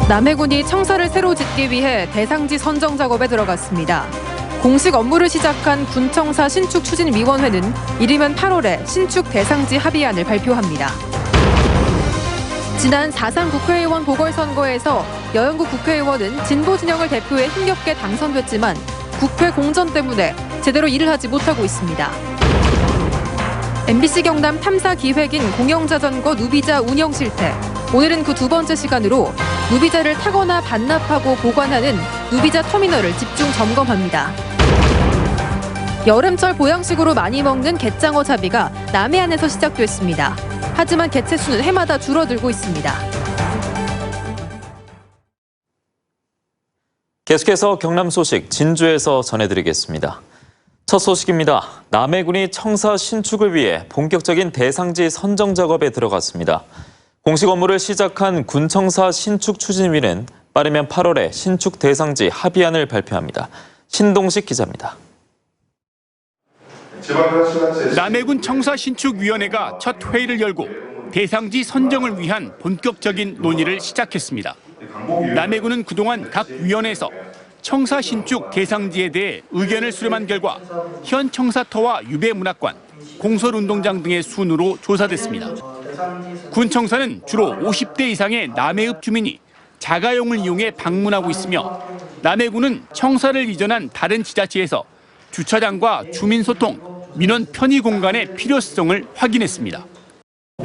남해군이 청사를 새로 짓기 위해 대상지 선정 작업에 들어갔습니다. 공식 업무를 시작한 군청사 신축추진위원회는 이르면 8월에 신축 대상지 합의안을 발표합니다. 지난 4.3 국회의원 보궐선거에서 여영구 국회의원은 진보 진영을 대표해 힘겹게 당선됐지만 국회 공전 때문에 제대로 일을 하지 못하고 있습니다. MBC 경남 탐사 기획인 공영자전거 누비자 운영 실태. 오늘은 그 두 번째 시간으로 누비자를 타거나 반납하고 보관하는 누비자 터미널을 집중 점검합니다. 여름철 보양식으로 많이 먹는 갯장어 잡이가 남해안에서 시작됐습니다. 하지만 개체 수는 해마다 줄어들고 있습니다. 계속해서 경남 소식 진주에서 전해드리겠습니다. 첫 소식입니다. 남해군이 청사 신축을 위해 본격적인 대상지 선정 작업에 들어갔습니다. 공식 업무를 시작한 군청사 신축추진위는 빠르면 8월에 신축 대상지 합의안을 발표합니다. 신동식 기자입니다. 남해군 청사 신축위원회가 첫 회의를 열고 대상지 선정을 위한 본격적인 논의를 시작했습니다. 남해군은 그동안 각 위원회에서 청사 신축 대상지에 대해 의견을 수렴한 결과 현 청사터와 유배문학관, 공설운동장 등의 순으로 조사됐습니다. 군청사는 주로 50대 이상의 남해읍 주민이 자가용을 이용해 방문하고 있으며 남해군은 청사를 이전한 다른 지자체에서 주차장과 주민소통, 민원 편의 공간의 필요성을 확인했습니다.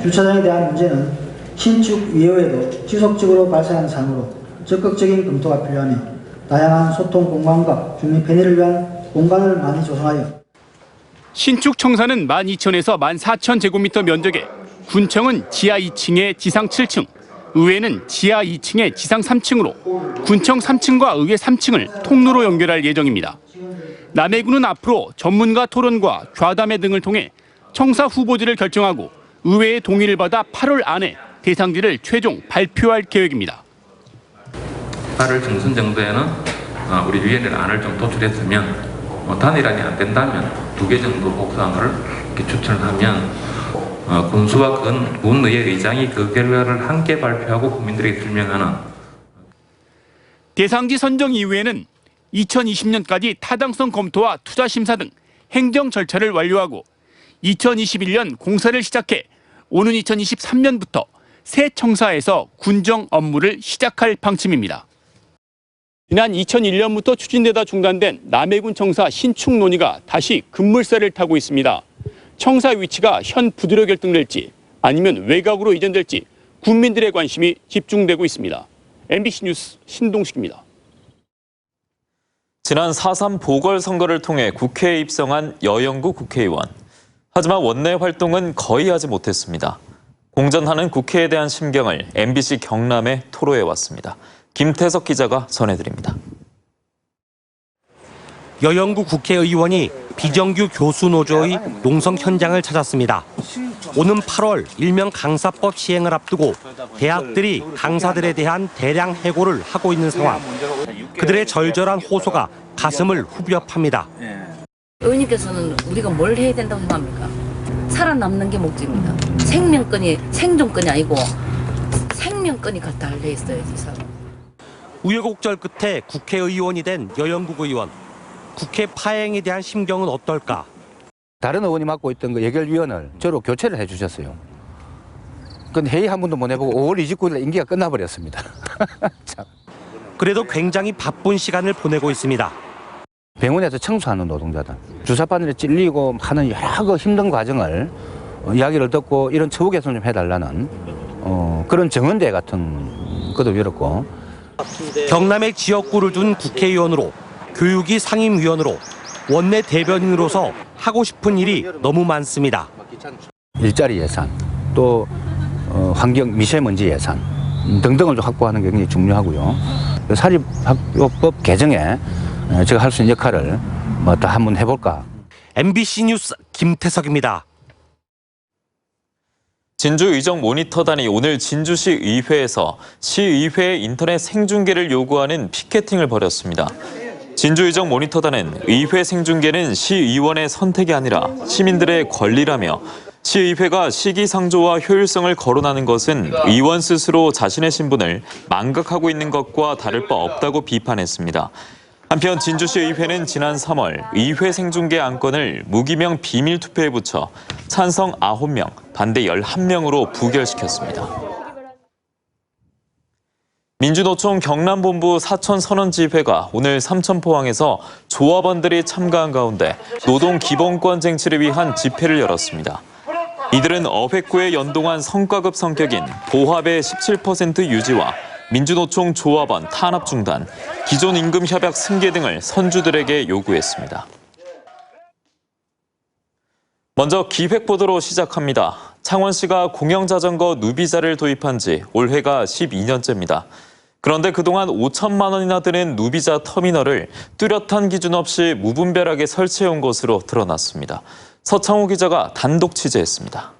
주차장에 대한 문제는 신축위원회도 지속적으로 발생하는 사항으로 적극적인 검토가 필요하며 다양한 소통 공간과 주민 편의를 위한 공간을 많이 조성하여 신축 청사는 12,000에서 14,000제곱미터 면적에 군청은 지하 2층에 지상 7층, 의회는 지하 2층에 지상 3층으로 군청 3층과 의회 3층을 통로로 연결할 예정입니다. 남해군은 앞으로 전문가 토론과 좌담회 등을 통해 청사 후보지를 결정하고 의회의 동의를 받아 8월 안에 대상지를 최종 발표할 계획입니다. 8월 중순 정도에는 우리 위원회를 안을 좀 도출했으면 단일안이 안 된다면 2개 정도 복사안을 이렇게 추천하면 군수와 군의회 의장이 그 결과를 함께 발표하고 국민들에게 설명하는. 대상지 선정 이후에는 2020년까지 타당성 검토와 투자 심사 등 행정 절차를 완료하고 2021년 공사를 시작해 오는 2023년부터 새 청사에서 군정 업무를 시작할 방침입니다. 지난 2001년부터 추진되다 중단된 남해군 청사 신축 논의가 다시 급물살을 타고 있습니다. 청사 위치가 현 부두로 결정될지 아니면 외곽으로 이전될지 국민들의 관심이 집중되고 있습니다. MBC 뉴스 신동식입니다. 지난 4.3 보궐선거를 통해 국회에 입성한 여영구 국회의원. 하지만 원내 활동은 거의 하지 못했습니다. 공전하는 국회에 대한 심경을 MBC 경남에 토로해왔습니다. 김태석 기자가 전해드립니다. 여영구 국회의원이 비정규 교수노조의 농성 현장을 찾았습니다. 오는 8월 일명 강사법 시행을 앞두고 대학들이 강사들에 대한 대량 해고를 하고 있는 상황. 그들의 절절한 호소가 가슴을 후벼 팝니다. 의원님께서는 우리가 뭘 해야 된다고 생각합니까? 살아남는 게 목적입니다. 생존권이 아니고 생명권이 갖다 달려 있어야지. 우여곡절 끝에 국회의원이 된 여영국 의원. 국회 파행에 대한 심경은 어떨까? 다른 의원이 맡고 있던 그 예결위원을 저로 교체를 해주셨어요. 그건 회의 한 번도 못 해보고 5월 29일 임기가 끝나버렸습니다. 그래도 굉장히 바쁜 시간을 보내고 있습니다. 병원에서 청소하는 노동자들, 주사바늘에 찔리고 하는 여러 그 힘든 과정을 이야기를 듣고 이런 처우 개선 좀 해달라는 그런 정원대 같은 것도 이렇고. 경남의 지역구를 둔 국회의원으로 교육위 상임위원으로 원내 대변인으로서 하고 싶은 일이 너무 많습니다. 일자리 예산, 또 환경 미세먼지 예산 등등을 좀 확보하는 게 굉장히 중요하고요. 사립학교법 개정에 제가 할 수 있는 역할을 또 한번 해볼까. MBC 뉴스 김태석입니다. 진주의정 모니터단이 오늘 진주시 의회에서 시의회의 인터넷 생중계를 요구하는 피켓팅을 벌였습니다. 진주의정 모니터단은 의회 생중계는 시의원의 선택이 아니라 시민들의 권리라며 시의회가 시기상조와 효율성을 거론하는 것은 의원 스스로 자신의 신분을 망각하고 있는 것과 다를 바 없다고 비판했습니다. 한편 진주시의회는 지난 3월 의회 생중계 안건을 무기명 비밀투표에 붙여 찬성 9명, 반대 11명으로 부결시켰습니다. 민주노총 경남본부 사천선언지회가 오늘 삼천포항에서 조합원들이 참가한 가운데 노동기본권 쟁취를 위한 집회를 열었습니다. 이들은 어획구에 연동한 성과급 성격인 보합의 17% 유지와 민주노총 조합원 탄압 중단, 기존 임금 협약 승계 등을 선주들에게 요구했습니다. 먼저 기획보도로 시작합니다. 창원시가 공영자전거 누비자를 도입한 지 올해가 12년째입니다. 그런데 그동안 5천만 원이나 드는 누비자 터미널을 뚜렷한 기준 없이 무분별하게 설치해온 것으로 드러났습니다. 서창호 기자가 단독 취재했습니다.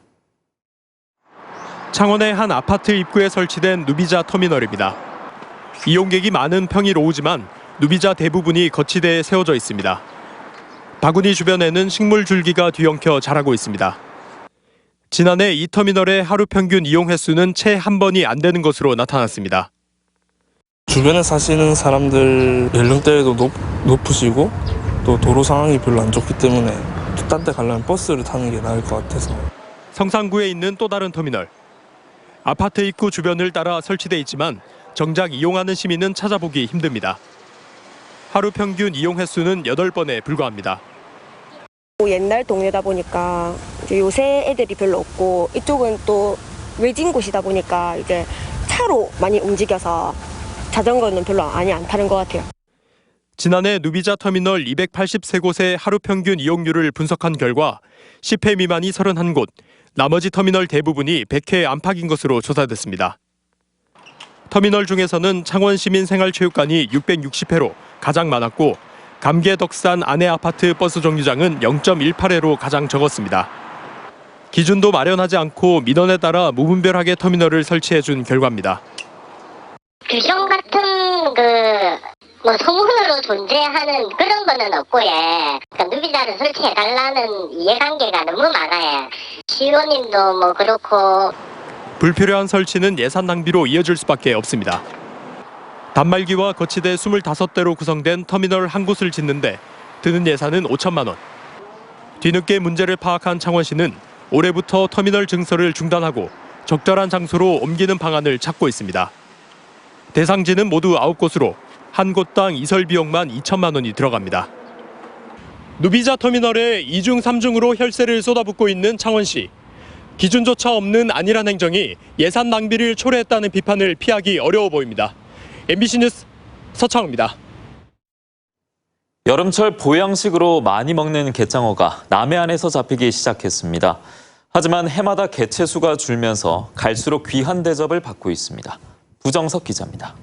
창원의 한 아파트 입구에 설치된 누비자 터미널입니다. 이용객이 많은 평일 오후지만 누비자 대부분이 거치대에 세워져 있습니다. 바구니 주변에는 식물 줄기가 뒤엉켜 자라고 있습니다. 지난해 이 터미널의 하루 평균 이용 횟수는 채 한 번이 안 되는 것으로 나타났습니다. 주변에 사시는 사람들 연령대도 높으시고 또 도로 상황이 별로 안 좋기 때문에 딴 데 가려면 버스를 타는 게 나을 것 같아서. 성산구에 있는 또 다른 터미널. 아파트 입구 주변을 따라 설치돼 있지만 정작 이용하는 시민은 찾아보기 힘듭니다. 하루 평균 이용 횟수는 8번에 불과합니다. 옛날 동네다 보니까 이제 요새 애들이 별로 없고 이쪽은 또 외진 곳이다 보니까 이제 차로 많이 움직여서 자전거는 별로 많이 안 타는 것 같아요. 지난해 누비자 터미널 283곳의 하루 평균 이용률을 분석한 결과 10회 미만이 31곳, 나머지 터미널 대부분이 100회 안팎인 것으로 조사됐습니다. 터미널 중에서는 창원시민생활체육관이 660회로 가장 많았고 감계덕산 아내아파트 버스 정류장은 0.18회로 가장 적었습니다. 기준도 마련하지 않고 민원에 따라 무분별하게 터미널을 설치해준 결과입니다. 규정 같은 소문으로 존재하는 그런 거는 없고, 누비자를 설치해달라는 이해관계가 너무 많아요. 시의원님도 그렇고. 불필요한 설치는 예산 낭비로 이어질 수밖에 없습니다. 단말기와 거치대 25대로 구성된 터미널 한 곳을 짓는데 드는 예산은 5천만 원. 뒤늦게 문제를 파악한 창원시는 올해부터 터미널 증설을 중단하고 적절한 장소로 옮기는 방안을 찾고 있습니다. 대상지는 모두 9곳으로 한 곳당 이설 비용만 2천만 원이 들어갑니다. 누비자 터미널에 2중 3중으로 혈세를 쏟아붓고 있는 창원시. 기준조차 없는 안일한 행정이 예산 낭비를 초래했다는 비판을 피하기 어려워 보입니다. MBC 뉴스 서창호입니다. 여름철 보양식으로 많이 먹는 갯장어가 남해안에서 잡히기 시작했습니다. 하지만 해마다 개체 수가 줄면서 갈수록 귀한 대접을 받고 있습니다. 부정석 기자입니다.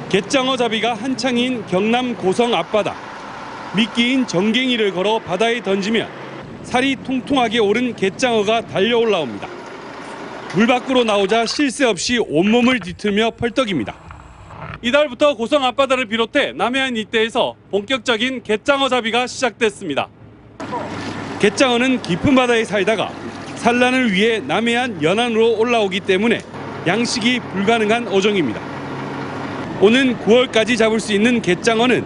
갯장어 잡이가 한창인 경남 고성 앞바다. 미끼인 정갱이를 걸어 바다에 던지면 살이 통통하게 오른 갯장어가 달려 올라옵니다. 물 밖으로 나오자 쉴 새 없이 온몸을 뒤틀며 펄떡입니다. 이달부터 고성 앞바다를 비롯해 남해안 일대에서 본격적인 갯장어 잡이가 시작됐습니다. 갯장어는 깊은 바다에 살다가 산란을 위해 남해안 연안으로 올라오기 때문에 양식이 불가능한 어종입니다. 오는 9월까지 잡을 수 있는 갯장어는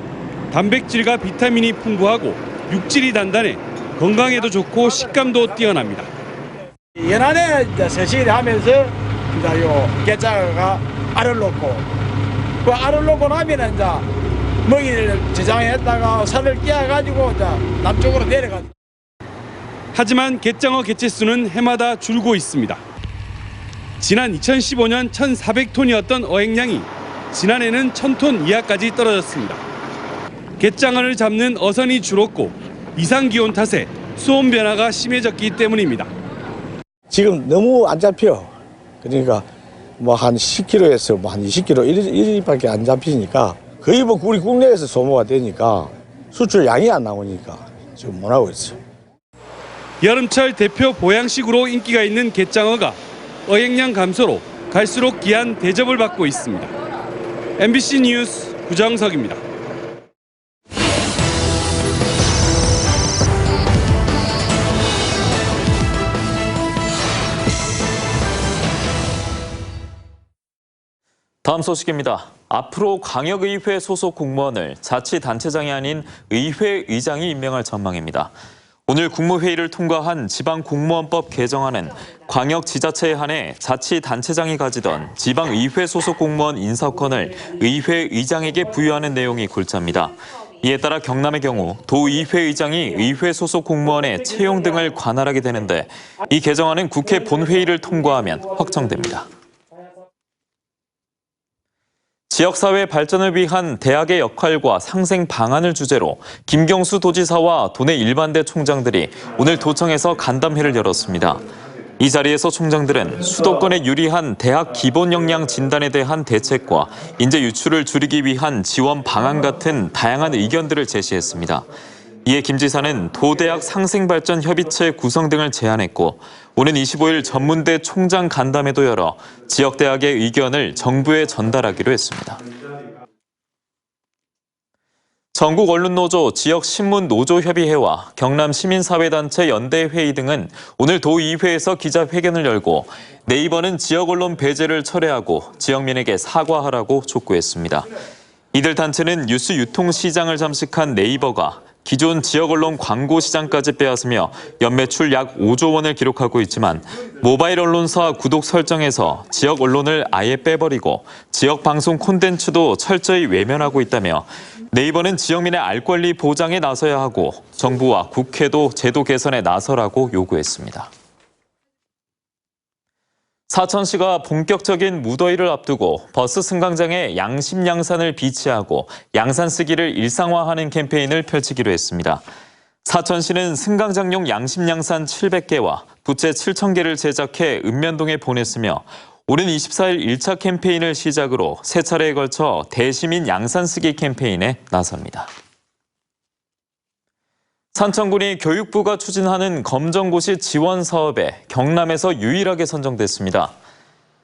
단백질과 비타민이 풍부하고 육질이 단단해 건강에도 좋고 식감도 뛰어납니다. 연안에 서식을 하면서 요 갯장어가 알을 놓고 그 알을 놓고 나면은 이제 먹이를 저장했다가 산을 끼워가지고 이제 남쪽으로 내려가죠. 하지만 갯장어 개체 수는 해마다 줄고 있습니다. 지난 2015년 1,400톤이었던 어획량이 지난해는 1,000톤 이하까지 떨어졌습니다. 갯장어를 잡는 어선이 줄었고 이상기온 탓에 수온 변화가 심해졌기 때문입니다. 지금 너무 안 잡혀. 그러니까 한 10kg에서 한 20kg 이렇게밖에 안 잡히니까 거의 우리 국내에서 소모가 되니까 수출 양이 안 나오니까 지금 못 하고 있어요. 여름철 대표 보양식으로 인기가 있는 갯장어가 어획량 감소로 갈수록 귀한 대접을 받고 있습니다. MBC 뉴스 구정석입니다. 다음 소식입니다. 앞으로 광역의회 소속 공무원을 자치단체장이 아닌 의회의장이 임명할 전망입니다. 오늘 국무회의를 통과한 지방공무원법 개정안은 광역지자체에 한해 자치단체장이 가지던 지방의회 소속 공무원 인사권을 의회의장에게 부여하는 내용이 골자입니다. 이에 따라 경남의 경우 도의회의장이 의회 소속 공무원의 채용 등을 관할하게 되는데 이 개정안은 국회 본회의를 통과하면 확정됩니다. 지역사회 발전을 위한 대학의 역할과 상생 방안을 주제로 김경수 도지사와 도내 일반대 총장들이 오늘 도청에서 간담회를 열었습니다. 이 자리에서 총장들은 수도권에 유리한 대학 기본 역량 진단에 대한 대책과 인재 유출을 줄이기 위한 지원 방안 같은 다양한 의견들을 제시했습니다. 이에 김 지사는 도대학 상생발전협의체 구성 등을 제안했고 오는 25일 전문대 총장 간담회도 열어 지역대학의 의견을 정부에 전달하기로 했습니다. 전국언론노조, 지역신문노조협의회와 경남시민사회단체 연대회의 등은 오늘 도의회에서 기자회견을 열고 네이버는 지역언론 배제를 철회하고 지역민에게 사과하라고 촉구했습니다. 이들 단체는 뉴스 유통시장을 잠식한 네이버가 기존 지역언론 광고 시장까지 빼앗으며 연매출 약 5조 원을 기록하고 있지만 모바일 언론사 구독 설정에서 지역 언론을 아예 빼버리고 지역 방송 콘텐츠도 철저히 외면하고 있다며 네이버는 지역민의 알 권리 보장에 나서야 하고 정부와 국회도 제도 개선에 나서라고 요구했습니다. 사천시가 본격적인 무더위를 앞두고 버스 승강장에 양심 양산을 비치하고 양산 쓰기를 일상화하는 캠페인을 펼치기로 했습니다. 사천시는 승강장용 양심 양산 700개와 부채 7,000개를 제작해 읍면동에 보냈으며 오는 24일 1차 캠페인을 시작으로 3차례에 걸쳐 대시민 양산 쓰기 캠페인에 나섭니다. 산청군이 교육부가 추진하는 검정고시 지원 사업에 경남에서 유일하게 선정됐습니다.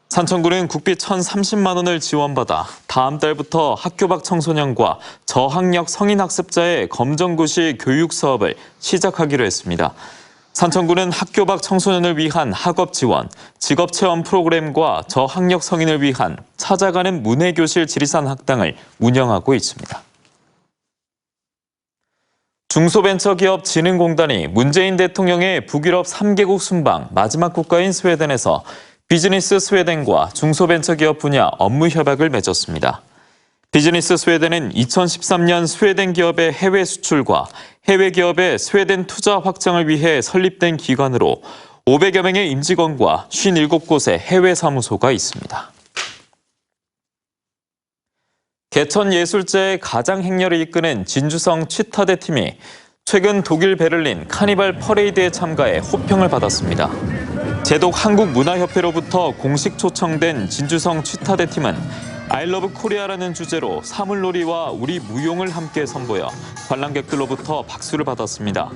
산청군은 국비 1,030만 원을 지원받아 다음 달부터 학교 밖 청소년과 저학력 성인 학습자의 검정고시 교육 사업을 시작하기로 했습니다. 산청군은 학교 밖 청소년을 위한 학업 지원, 직업 체험 프로그램과 저학력 성인을 위한 찾아가는 문해교실 지리산 학당을 운영하고 있습니다. 중소벤처기업진흥공단이 문재인 대통령의 북유럽 3개국 순방 마지막 국가인 스웨덴에서 비즈니스 스웨덴과 중소벤처기업 분야 업무 협약을 맺었습니다. 비즈니스 스웨덴은 2013년 스웨덴 기업의 해외 수출과 해외 기업의 스웨덴 투자 확장을 위해 설립된 기관으로 500여 명의 임직원과 57곳의 해외 사무소가 있습니다. 개천예술제의 가장 행렬을 이끄는 진주성 치타대 팀이 최근 독일 베를린 카니발 퍼레이드에 참가해 호평을 받았습니다. 제독 한국문화협회로부터 공식 초청된 진주성 치타대 팀은 I love Korea라는 주제로 사물놀이와 우리 무용을 함께 선보여 관람객들로부터 박수를 받았습니다.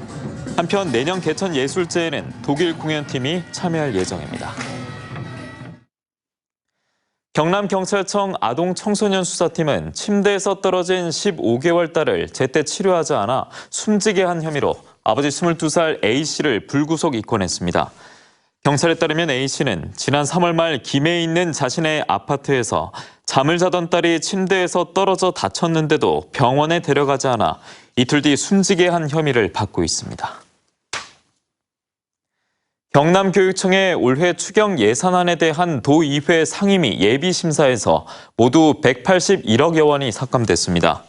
한편 내년 개천예술제에는 독일 공연팀이 참여할 예정입니다. 경남경찰청 아동청소년 수사팀은 침대에서 떨어진 15개월 딸을 제때 치료하지 않아 숨지게 한 혐의로 아버지 22살 A씨를 불구속 입건했습니다. 경찰에 따르면 A씨는 지난 3월 말 김해에 있는 자신의 아파트에서 잠을 자던 딸이 침대에서 떨어져 다쳤는데도 병원에 데려가지 않아 이틀 뒤 숨지게 한 혐의를 받고 있습니다. 경남교육청의 올해 추경 예산안에 대한 도의회 상임위 예비심사에서 모두 181억여 원이 삭감됐습니다.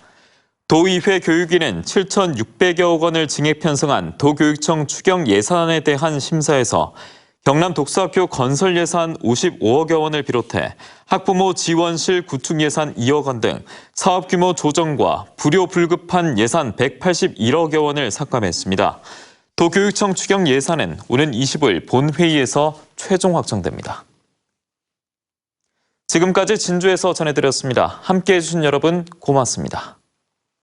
도의회 교육위는 7,600여억 원을 증액 편성한 도교육청 추경 예산안에 대한 심사에서 경남 독서학교 건설 예산 55억여 원을 비롯해 학부모 지원실 구축 예산 2억 원 등 사업 규모 조정과 불효 불급한 예산 181억여 원을 삭감했습니다. 도교육청 추경 예산은 오는 25일 본회의에서 최종 확정됩니다. 지금까지 진주에서 전해드렸습니다. 함께해 주신 여러분 고맙습니다.